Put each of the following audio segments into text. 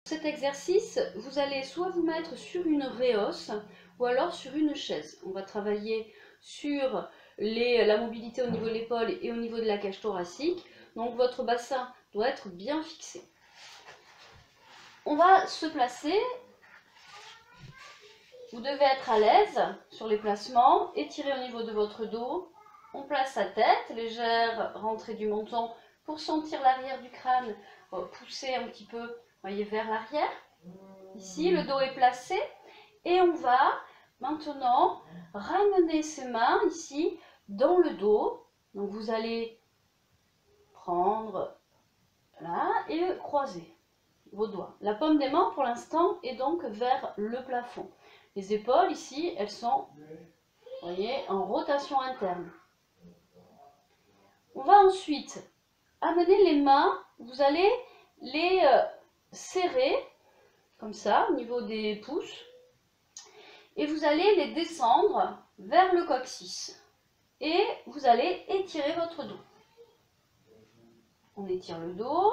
Cet exercice, vous allez soit vous mettre sur une réhausse ou alors sur une chaise. On va travailler sur la mobilité au niveau de l'épaule et au niveau de la cage thoracique. Donc votre bassin doit être bien fixé. On va se placer. Vous devez être à l'aise sur les placements, étirer au niveau de votre dos. On place sa tête, légère rentrée du menton pour sentir l'arrière du crâne pousser un petit peu, voyez, vers l'arrière. Ici, le dos est placé et on va maintenant ramener ses mains ici dans le dos. Donc vous allez prendre là et croiser vos doigts. La paume des mains pour l'instant est donc vers le plafond. Les épaules ici, elles sont, voyez, en rotation interne. On va ensuite amener les mains, vous allez les serrer comme ça au niveau des pouces et vous allez les descendre vers le coccyx et vous allez étirer votre dos. On étire le dos,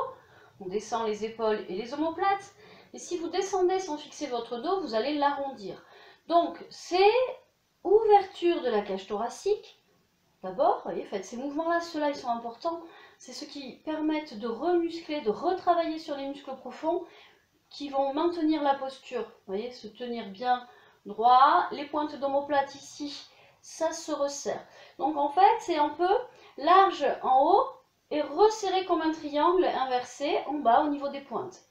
on descend les épaules et les omoplates. Et si vous descendez sans fixer votre dos, vous allez l'arrondir. Donc, c'est ouverture de la cage thoracique. D'abord, voyez, faites ces mouvements-là, ceux-là, ils sont importants. C'est ceux qui permettent de remuscler, de retravailler sur les muscles profonds qui vont maintenir la posture. Vous voyez, se tenir bien droit. Les pointes d'omoplate ici, ça se resserre. Donc, en fait, c'est un peu large en haut et resserré comme un triangle inversé en bas au niveau des pointes.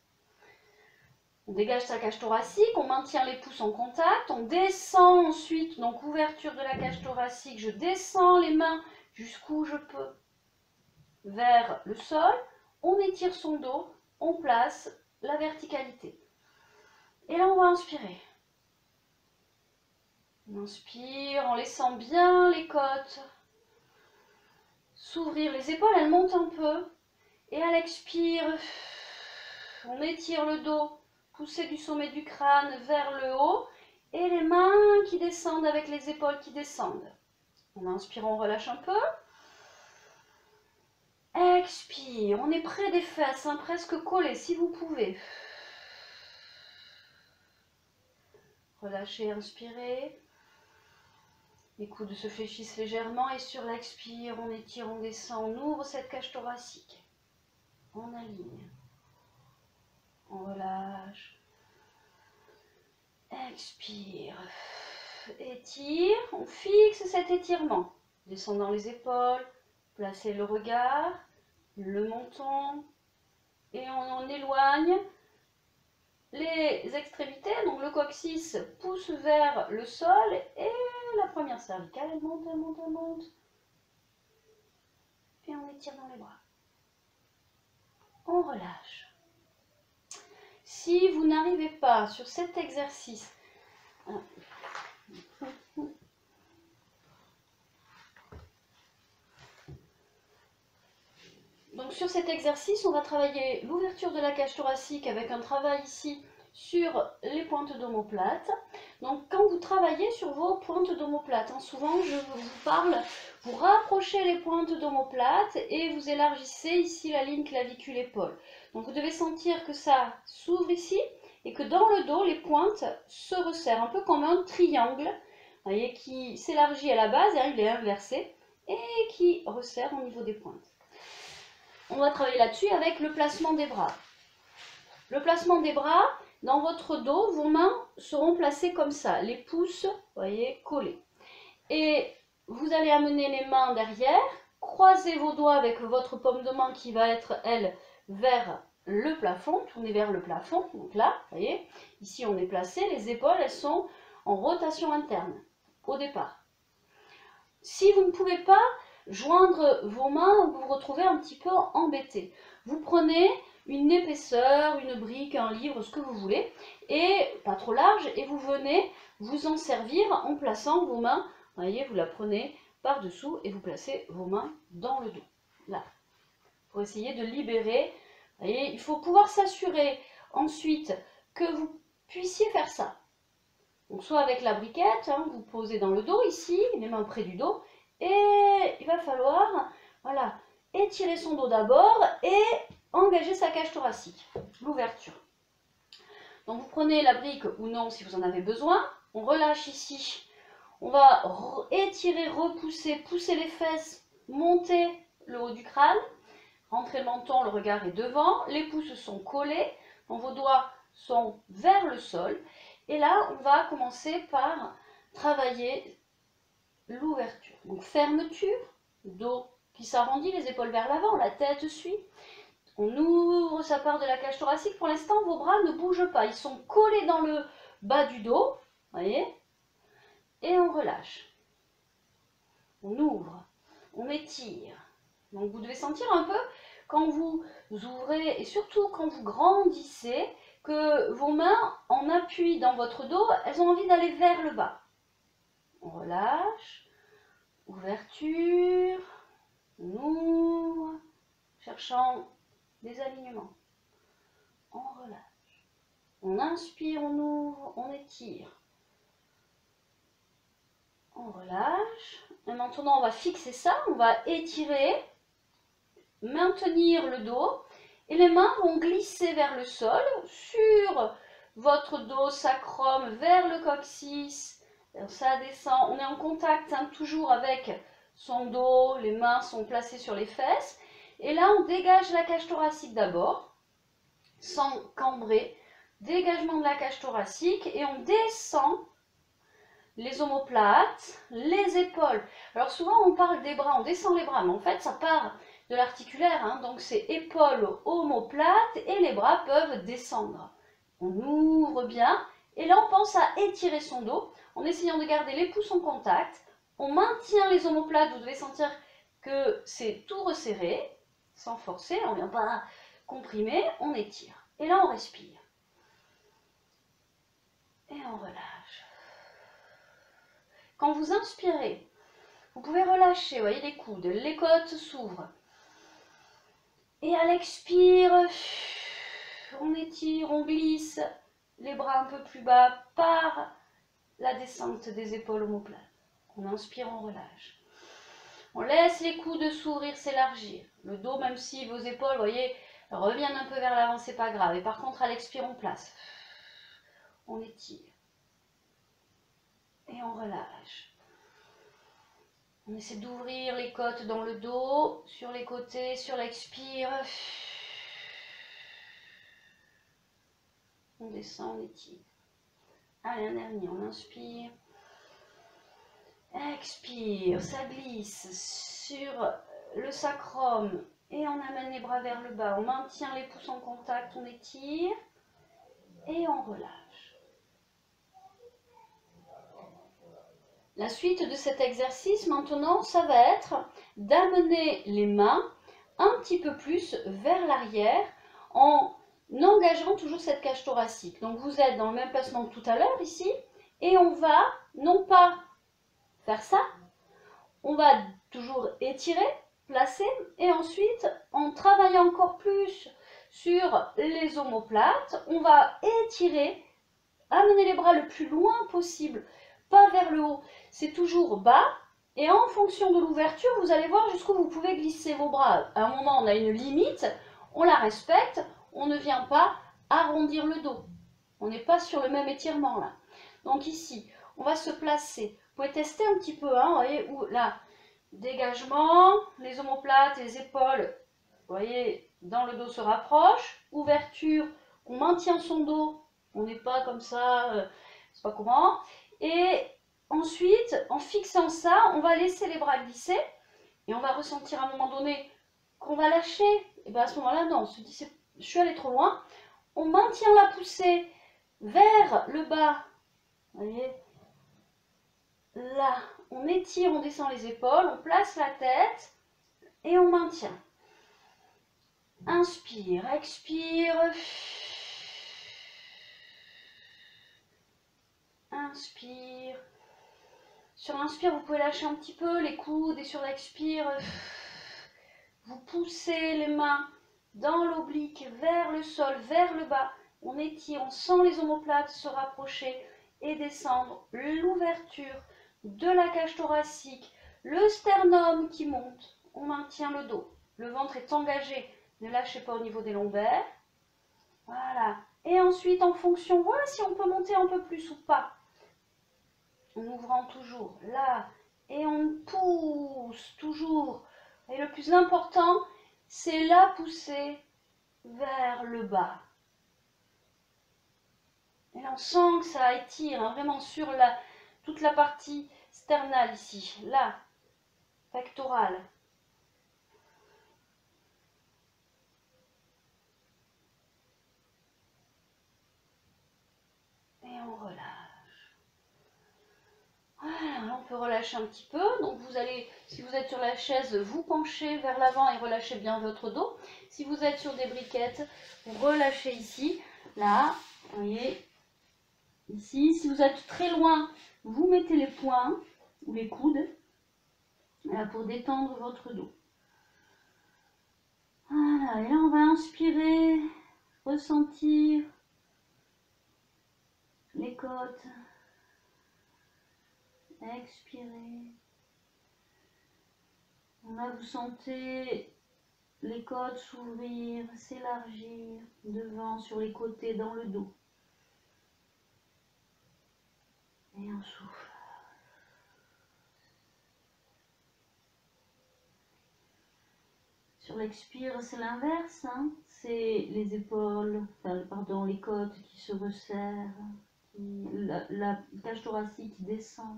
On dégage sa cage thoracique, on maintient les pouces en contact, on descend ensuite, donc ouverture de la cage thoracique, je descends les mains jusqu'où je peux vers le sol, on étire son dos, on place la verticalité. Et là on va inspirer. On inspire en laissant bien les côtes s'ouvrir, les épaules elles montent un peu, et à l'expire, on étire le dos, pousser du sommet du crâne vers le haut, et les mains qui descendent avec les épaules qui descendent. On inspire, on relâche un peu. Expire, on est près des fesses, hein, presque collé si vous pouvez. Relâchez, inspirez. Les coudes se fléchissent légèrement et sur l'expire, on étire, on descend, on ouvre cette cage thoracique. On aligne. On relâche. Expire. Étire. On fixe cet étirement. Descendant les épaules. Placez le regard. Le menton. Et on éloigne les extrémités. Donc le coccyx pousse vers le sol. Et la première cervicale, elle monte, elle monte, elle monte. Et on étire dans les bras. On relâche. Si vous n'arrivez pas sur cet exercice, donc sur cet exercice, on va travailler l'ouverture de la cage thoracique avec un travail ici sur les pointes d'omoplate. Donc quand vous travaillez sur vos pointes d'omoplate, hein, souvent je vous parle, vous rapprochez les pointes d'omoplate et vous élargissez ici la ligne clavicule-épaule. Donc vous devez sentir que ça s'ouvre ici et que dans le dos, les pointes se resserrent, un peu comme un triangle, voyez, qui s'élargit à la base, hein, il est inversé, et qui resserre au niveau des pointes. On va travailler là-dessus avec le placement des bras. Le placement des bras, dans votre dos, vos mains seront placées comme ça, les pouces, voyez, collés. Et vous allez amener les mains derrière, croiser vos doigts avec votre paume de main qui va être, elle, vers le plafond, tourner vers le plafond. Donc là, vous voyez, ici on est placé, les épaules, elles sont en rotation interne, au départ. Si vous ne pouvez pas joindre vos mains, vous vous retrouvez un petit peu embêté. Vous prenez une épaisseur, une brique, un livre, ce que vous voulez, et pas trop large, et vous venez vous en servir en plaçant vos mains, vous voyez, vous la prenez par-dessous et vous placez vos mains dans le dos, là, pour essayer de libérer. Vous voyez, il faut pouvoir s'assurer ensuite que vous puissiez faire ça. Donc soit avec la briquette, hein, vous posez dans le dos ici, les mains près du dos, et il va falloir, voilà, étirer son dos d'abord et engager sa cage thoracique, l'ouverture. Donc vous prenez la brique ou non si vous en avez besoin. On relâche ici. On va étirer, repousser, pousser les fesses, monter le haut du crâne. Rentrer le menton, le regard est devant. Les pouces sont collés. Donc vos doigts sont vers le sol. Et là, on va commencer par travailler l'ouverture. Donc fermeture, dos qui s'arrondit, les épaules vers l'avant, la tête suit. On ouvre sa part de la cage thoracique. Pour l'instant, vos bras ne bougent pas. Ils sont collés dans le bas du dos. Voyez? Et on relâche. On ouvre. On étire. Donc vous devez sentir un peu quand vous ouvrez et surtout quand vous grandissez que vos mains, en appui dans votre dos, elles ont envie d'aller vers le bas. On relâche. Ouverture. On ouvre. Cherchant des alignements. On relâche. On inspire, on ouvre, on étire. On relâche. Et maintenant, on va fixer ça. On va étirer, maintenir le dos. Et les mains vont glisser vers le sol, sur votre dos sacrum, vers le coccyx. Ça descend. On est en contact toujours avec son dos. Les mains sont placées sur les fesses. Et là, on dégage la cage thoracique d'abord, sans cambrer. Dégagement de la cage thoracique et on descend les omoplates, les épaules. Alors souvent on parle des bras, on descend les bras, mais en fait ça part de l'articulaire, hein, donc c'est épaules, omoplates et les bras peuvent descendre. On ouvre bien et là on pense à étirer son dos en essayant de garder les pouces en contact. On maintient les omoplates, vous devez sentir que c'est tout resserré, sans forcer, on ne vient pas comprimer, on étire. Et là on respire. Et on relâche. Quand vous inspirez, vous pouvez relâcher, voyez les coudes, les côtes s'ouvrent. Et à l'expire, on étire, on glisse les bras un peu plus bas par la descente des épaules omoplates. On inspire, on relâche. On laisse les coudes s'ouvrir, s'élargir. Le dos, même si vos épaules, voyez, reviennent un peu vers l'avant, c'est pas grave. Et par contre, à l'expire, on place. On étire. Et on relâche. On essaie d'ouvrir les côtes dans le dos, sur les côtés, sur l'expire. On descend, on étire. Allez, un dernier, on inspire. Expire, ça glisse sur le sacrum et on amène les bras vers le bas. On maintient les pouces en contact, on étire et on relâche. La suite de cet exercice maintenant, ça va être d'amener les mains un petit peu plus vers l'arrière en engageant toujours cette cage thoracique. Donc vous êtes dans le même placement que tout à l'heure ici et on va non pas faire ça, on va toujours étirer, placer et ensuite en travaillant encore plus sur les omoplates, on va étirer, amener les bras le plus loin possible, pas vers le haut, c'est toujours bas et en fonction de l'ouverture, vous allez voir jusqu'où vous pouvez glisser vos bras. À un moment, on a une limite, on la respecte, on ne vient pas arrondir le dos. On n'est pas sur le même étirement là. Donc ici, on va se placer. Vous pouvez tester un petit peu, hein, vous voyez, où là, dégagement, les omoplates, les épaules, vous voyez, dans le dos se rapprochent. Ouverture, on maintient son dos, on n'est pas comme ça, je ne sais pas comment. Et ensuite, en fixant ça, on va laisser les bras glisser et on va ressentir à un moment donné qu'on va lâcher. Et bien à ce moment-là, non, on se dit, je suis allé trop loin. On maintient la poussée vers le bas, vous voyez, là, on étire, on descend les épaules, on place la tête et on maintient. Inspire, expire. Inspire. Sur l'inspire, vous pouvez lâcher un petit peu les coudes et sur l'expire, vous poussez les mains dans l'oblique vers le sol, vers le bas. On étire, on sent les omoplates se rapprocher et descendre. L'ouverture de la cage thoracique, le sternum qui monte. On maintient le dos. Le ventre est engagé. Ne lâchez pas au niveau des lombaires. Voilà. Et ensuite, en fonction, voilà si on peut monter un peu plus ou pas. En ouvrant toujours là. Et on pousse toujours. Et le plus important, c'est la poussée vers le bas. Et là, on sent que ça étire hein, vraiment sur toute la partie sternale ici. Là, pectorale. Et on relâche. Voilà, on peut relâcher un petit peu. Donc vous allez, si vous êtes sur la chaise, vous penchez vers l'avant et relâchez bien votre dos. Si vous êtes sur des briquettes, vous relâchez ici. Là, vous voyez, ici. Si vous êtes très loin, vous mettez les poings ou les coudes là, pour détendre votre dos. Voilà, et là on va inspirer, ressentir les côtes. Expirez. Là, vous sentez les côtes s'ouvrir, s'élargir devant, sur les côtés, dans le dos. Et on souffle. Sur l'expire, c'est l'inverse. Hein. C'est les épaules, enfin, pardon, les côtes qui se resserrent, la cage thoracique qui descend.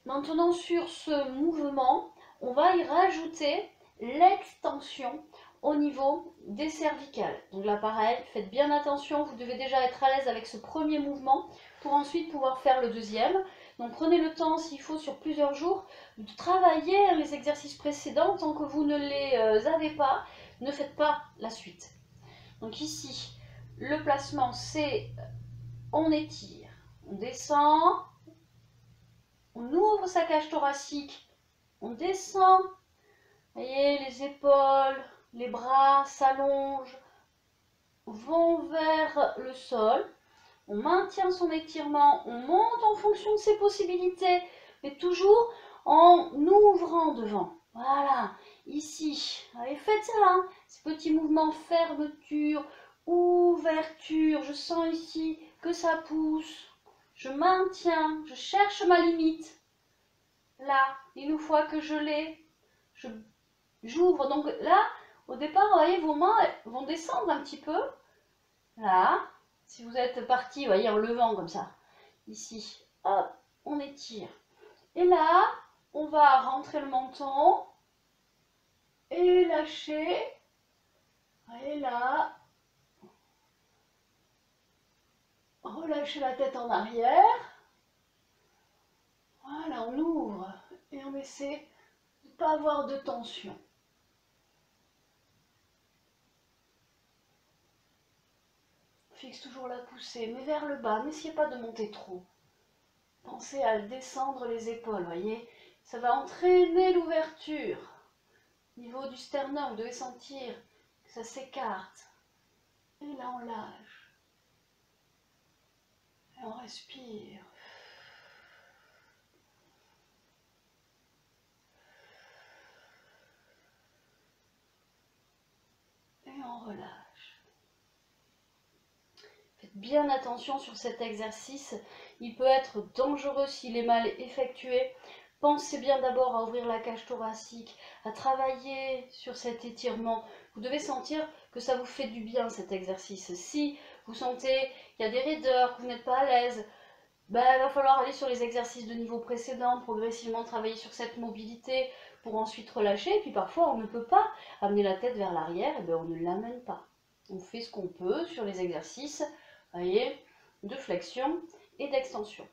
Maintenant, sur ce mouvement, on va y rajouter l'extension au niveau des cervicales. Donc là, pareil, faites bien attention, vous devez déjà être à l'aise avec ce premier mouvement pour ensuite pouvoir faire le deuxième. Donc prenez le temps, s'il faut, sur plusieurs jours, de travailler les exercices précédents. Tant que vous ne les avez pas, ne faites pas la suite. Donc ici, le placement, c'est on étire, on descend, on ouvre sa cage thoracique, on descend, vous voyez, les épaules, les bras s'allongent, vont vers le sol, on maintient son étirement, on monte en fonction de ses possibilités, mais toujours en ouvrant devant. Voilà, ici, allez, faites ça, hein, ces petits mouvements, fermeture, ouverture, je sens ici que ça pousse, je maintiens, je cherche ma limite. Là, une fois que je l'ai, j'ouvre. Donc là, au départ, vous voyez, vos mains vont descendre un petit peu. Là, si vous êtes parti, vous voyez, en levant comme ça. Ici, hop, on étire. Et là, on va rentrer le menton et lâcher. Et là, relâchez la tête en arrière. Voilà, on ouvre et on essaie de ne pas avoir de tension. Fixe toujours la poussée, mais vers le bas. N'essayez pas de monter trop. Pensez à descendre les épaules, voyez. Ça va entraîner l'ouverture. Au niveau du sternum, vous devez sentir que ça s'écarte. Et là, on lâche. Et on respire. Et on relâche. Faites bien attention sur cet exercice. Il peut être dangereux s'il est mal effectué. Pensez bien d'abord à ouvrir la cage thoracique, à travailler sur cet étirement. Vous devez sentir que ça vous fait du bien cet exercice. Si vous sentez qu'il y a des raideurs, que vous n'êtes pas à l'aise, il va falloir aller sur les exercices de niveau précédent, progressivement travailler sur cette mobilité pour ensuite relâcher. Et puis parfois on ne peut pas amener la tête vers l'arrière, et on ne l'amène pas. On fait ce qu'on peut sur les exercices, voyez, de flexion et d'extension.